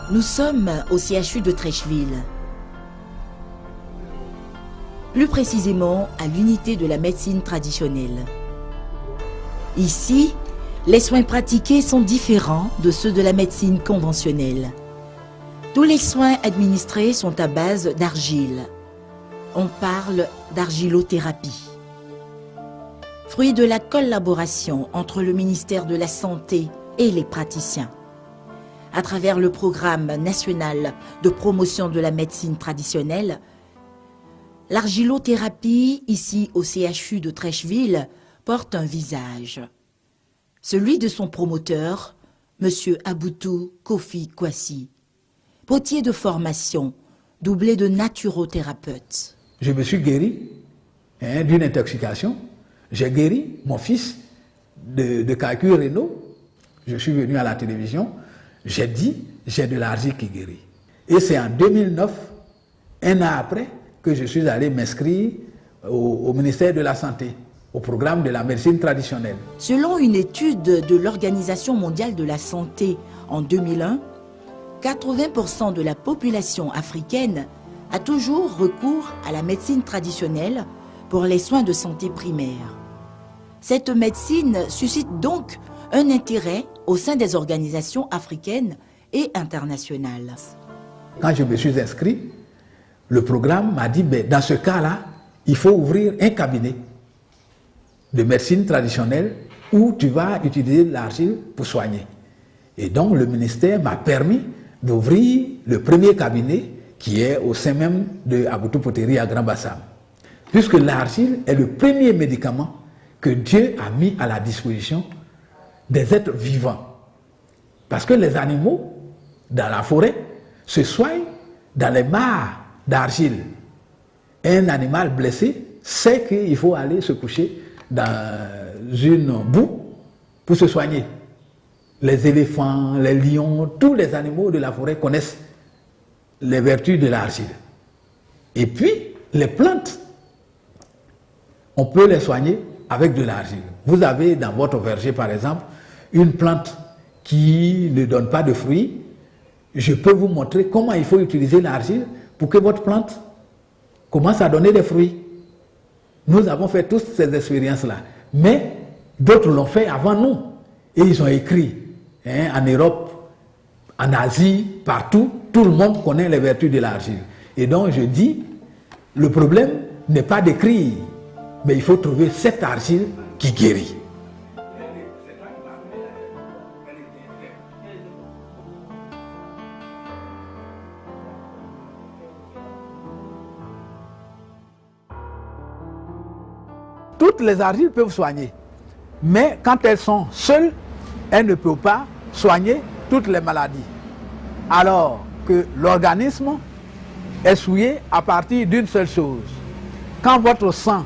Nous sommes au CHU de Treichville. Plus précisément à l'unité de la médecine traditionnelle. Ici, les soins pratiqués sont différents de ceux de la médecine conventionnelle. Tous les soins administrés sont à base d'argile. On parle d'argilothérapie. Fruit de la collaboration entre le ministère de la Santé et les praticiens. À travers le programme national de promotion de la médecine traditionnelle, l'argilothérapie, ici au CHU de Treichville, porte un visage. Celui de son promoteur, M. Aboutou Kofi Kwasi, potier de formation, doublé de naturothérapeute. Je me suis guéri d'une intoxication. J'ai guéri mon fils de calculs rénaux. Je suis venu à la télévision. J'ai dit, j'ai de l'argile qui guérit. Et c'est en 2009, un an après, que je suis allé m'inscrire au ministère de la Santé, au programme de la médecine traditionnelle. Selon une étude de l'Organisation mondiale de la santé en 2001, 80% de la population africaine a toujours recours à la médecine traditionnelle pour les soins de santé primaires. Cette médecine suscite donc un intérêt au sein des organisations africaines et internationales. Quand je me suis inscrit, le programme m'a dit, dans ce cas-là, il faut ouvrir un cabinet de médecine traditionnelle où tu vas utiliser l'argile pour soigner. Et donc le ministère m'a permis d'ouvrir le premier cabinet qui est au sein même de Aboutou Poterie à Grand Bassam. Puisque l'argile est le premier médicament que Dieu a mis à la disposition des êtres vivants. Parce que les animaux, dans la forêt, se soignent dans les mares d'argile. Un animal blessé sait qu'il faut aller se coucher dans une boue pour se soigner. Les éléphants, les lions, tous les animaux de la forêt connaissent les vertus de l'argile. Et puis, les plantes, on peut les soigner avec de l'argile. Vous avez dans votre verger, par exemple, une plante qui ne donne pas de fruits. Je peux vous montrer comment il faut utiliser l'argile pour que votre plante commence à donner des fruits. Nous avons fait toutes ces expériences-là. Mais d'autres l'ont fait avant nous. Et ils ont écrit en Europe, en Asie, partout. Tout le monde connaît les vertus de l'argile. Et donc je dis, le problème n'est pas d'écrire, mais il faut trouver cette argile qui guérit. Toutes les argiles peuvent soigner, mais quand elles sont seules, elles ne peuvent pas soigner toutes les maladies. Alors que l'organisme est souillé à partir d'une seule chose. Quand votre sang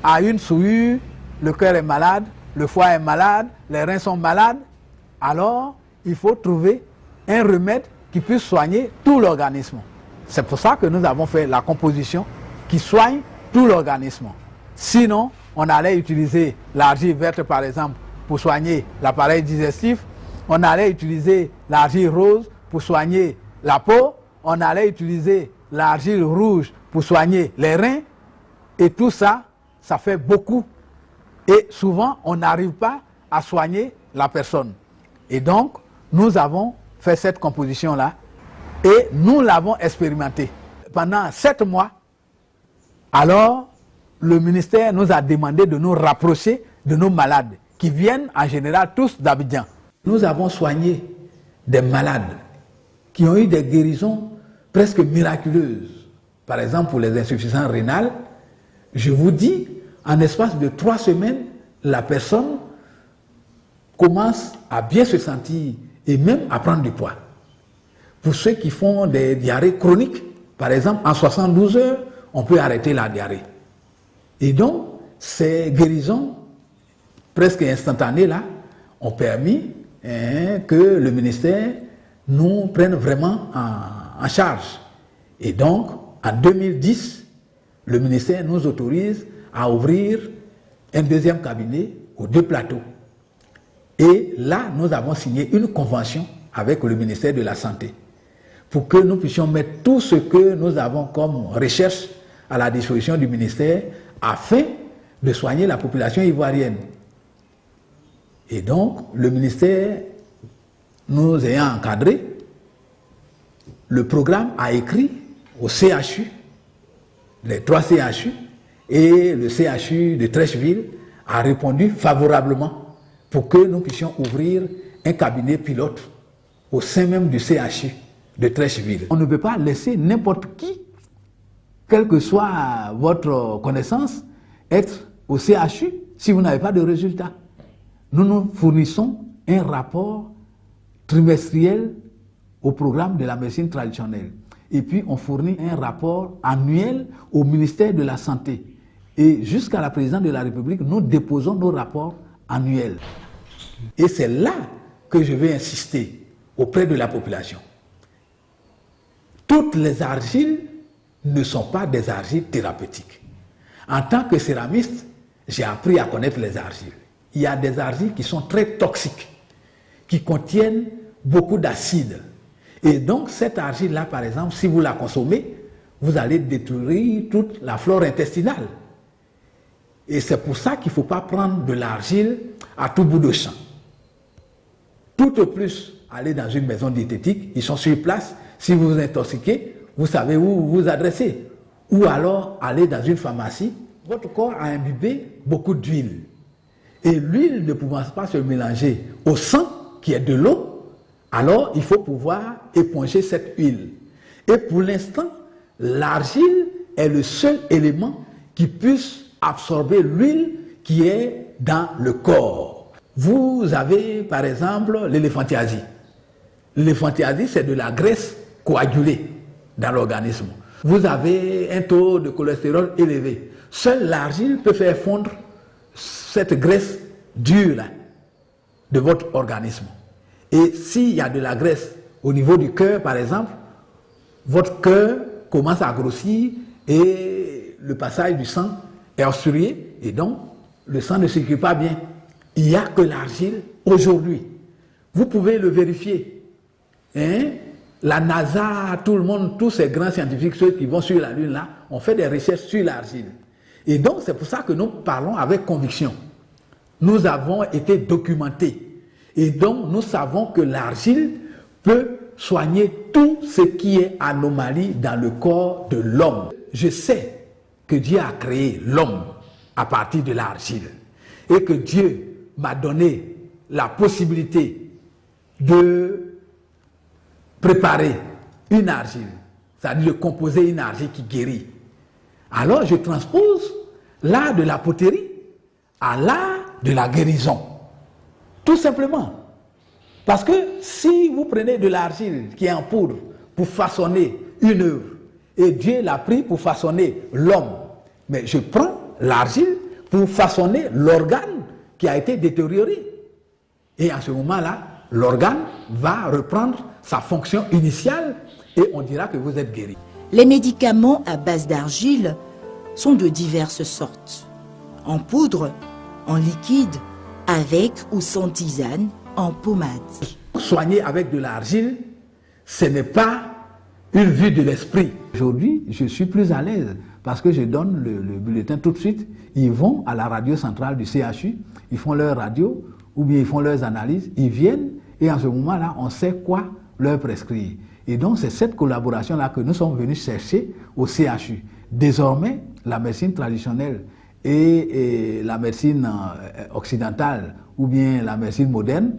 a une souillure, le cœur est malade, le foie est malade, les reins sont malades, alors il faut trouver un remède qui puisse soigner tout l'organisme. C'est pour ça que nous avons fait la composition qui soigne tout l'organisme. Sinon, on allait utiliser l'argile verte, par exemple, pour soigner l'appareil digestif. On allait utiliser l'argile rose pour soigner la peau. On allait utiliser l'argile rouge pour soigner les reins. Et tout ça, ça fait beaucoup. Et souvent, on n'arrive pas à soigner la personne. Et donc, nous avons fait cette composition-là et nous l'avons expérimentée pendant 7 mois. Alors, le ministère nous a demandé de nous rapprocher de nos malades, qui viennent en général tous d'Abidjan. Nous avons soigné des malades qui ont eu des guérisons presque miraculeuses. Par exemple, pour les insuffisances rénales, je vous dis, en espace de 3 semaines, la personne commence à bien se sentir et même à prendre du poids. Pour ceux qui font des diarrhées chroniques, par exemple, en 72 heures, on peut arrêter la diarrhée. Et donc, ces guérisons presque instantanées-là ont permis que le ministère nous prenne vraiment en charge. Et donc, en 2010, le ministère nous autorise à ouvrir un deuxième cabinet aux 2 plateaux. Et là, nous avons signé une convention avec le ministère de la Santé. pour que nous puissions mettre tout ce que nous avons comme recherche à la disposition du ministère afin de soigner la population ivoirienne. Et donc, le ministère, nous ayant encadré, le programme a écrit au CHU, les 3 CHU, et le CHU de Treichville a répondu favorablement pour que nous puissions ouvrir un cabinet pilote au sein même du CHU de Treichville. On ne peut pas laisser n'importe qui, quelle que soit votre connaissance, être au CHU si vous n'avez pas de résultat. Nous nous fournissons un rapport trimestriel au programme de la médecine traditionnelle. Et puis on fournit un rapport annuel au ministère de la Santé. Et jusqu'à la présidence de la République, nous déposons nos rapports annuels. Et c'est là que je vais insister auprès de la population. Toutes les argiles ne sont pas des argiles thérapeutiques. En tant que céramiste, j'ai appris à connaître les argiles. Il y a des argiles qui sont très toxiques, qui contiennent beaucoup d'acide. Et donc cette argile-là, par exemple, si vous la consommez, vous allez détruire toute la flore intestinale. Et c'est pour ça qu'il ne faut pas prendre de l'argile à tout bout de champ. Tout au plus, aller dans une maison diététique, ils sont sur place. Si vous vous intoxiquez, vous savez où vous vous adressez. Ou alors, aller dans une pharmacie. Votre corps a imbibé beaucoup d'huile. Et l'huile ne pouvant pas se mélanger au sang, qui est de l'eau, alors il faut pouvoir éponger cette huile. Et pour l'instant, l'argile est le seul élément qui puisse absorber l'huile qui est dans le corps. Vous avez par exemple l'éléphantiasie. L'éléphantiasie, c'est de la graisse coagulée dans l'organisme. Vous avez un taux de cholestérol élevé. Seule l'argile peut faire fondre cette graisse dure là, de votre organisme. Et s'il y a de la graisse au niveau du cœur, par exemple, votre cœur commence à grossir et le passage du sang est obstrué et donc le sang ne circule pas bien. Il n'y a que l'argile aujourd'hui. Vous pouvez le vérifier. Hein? La NASA, tout le monde, tous ces grands scientifiques, ceux qui vont sur la Lune là, ont fait des recherches sur l'argile. Et donc c'est pour ça que nous parlons avec conviction. Nous avons été documentés. Et donc nous savons que l'argile peut soigner tout ce qui est anomalie dans le corps de l'homme. Je sais que Dieu a créé l'homme à partir de l'argile et que Dieu m'a donné la possibilité de préparer une argile, c'est-à-dire de composer une argile qui guérit. Alors je transpose l'art de la poterie à l'art de la guérison. Tout simplement. Parce que si vous prenez de l'argile qui est en poudre pour façonner une œuvre, et Dieu l'a pris pour façonner l'homme, mais je prends l'argile pour façonner l'organe qui a été détérioré. Et à ce moment-là, l'organe va reprendre sa fonction initiale et on dira que vous êtes guéri. Les médicaments à base d'argile sont de diverses sortes. En poudre, en liquide, avec ou sans tisane, en pommade. Soigner avec de l'argile, ce n'est pas une vue de l'esprit. Aujourd'hui, je suis plus à l'aise parce que je donne le bulletin tout de suite. Ils vont à la radio centrale du CHU, ils font leur radio ou bien ils font leurs analyses, ils viennent et en ce moment-là, on sait quoi leur prescrire. Et donc, c'est cette collaboration-là que nous sommes venus chercher au CHU. Désormais, la médecine traditionnelle et la médecine occidentale ou bien la médecine moderne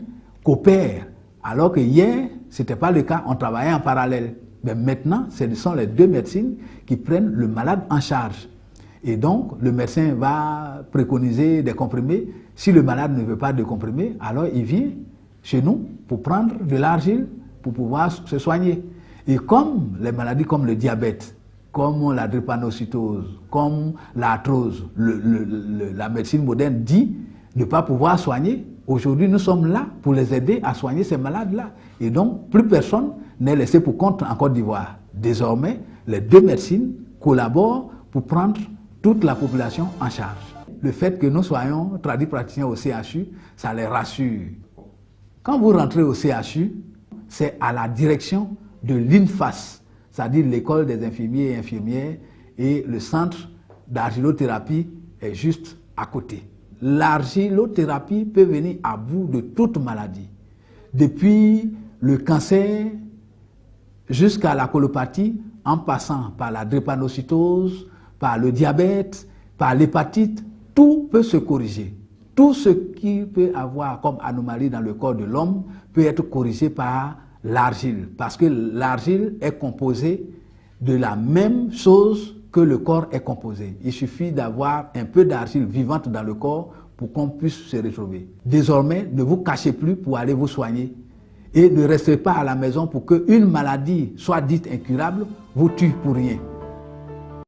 coopèrent. Alors que hier, ce n'était pas le cas, on travaillait en parallèle. Mais maintenant, ce sont les deux médecines qui prennent le malade en charge. Et donc, le médecin va préconiser des comprimés. Si le malade ne veut pas de comprimés, alors il vient chez nous pour prendre de l'argile pour pouvoir se soigner. Et comme les maladies comme le diabète, comme la drépanocytose, comme l'arthrose, la médecine moderne dit ne pas pouvoir soigner, aujourd'hui nous sommes là pour les aider à soigner ces malades-là. Et donc, plus personne n'est laissé pour compte en Côte d'Ivoire. Désormais, les deux médecines collaborent pour prendre toute la population en charge. Le fait que nous soyons tradipraticiens au CHU, ça les rassure. Quand vous rentrez au CHU, c'est à la direction de l'INFAS, c'est-à-dire l'école des infirmiers et infirmières, et le centre d'argilothérapie est juste à côté. L'argilothérapie peut venir à bout de toute maladie, depuis le cancer jusqu'à la colopathie, en passant par la drépanocytose, par le diabète, par l'hépatite, tout peut se corriger. Tout ce qui peut avoir comme anomalie dans le corps de l'homme peut être corrigé par l'argile, parce que l'argile est composée de la même chose que le corps est composé. Il suffit d'avoir un peu d'argile vivante dans le corps pour qu'on puisse se retrouver. Désormais, ne vous cachez plus pour aller vous soigner et ne restez pas à la maison pour qu'une maladie soit dite incurable vous tue pour rien.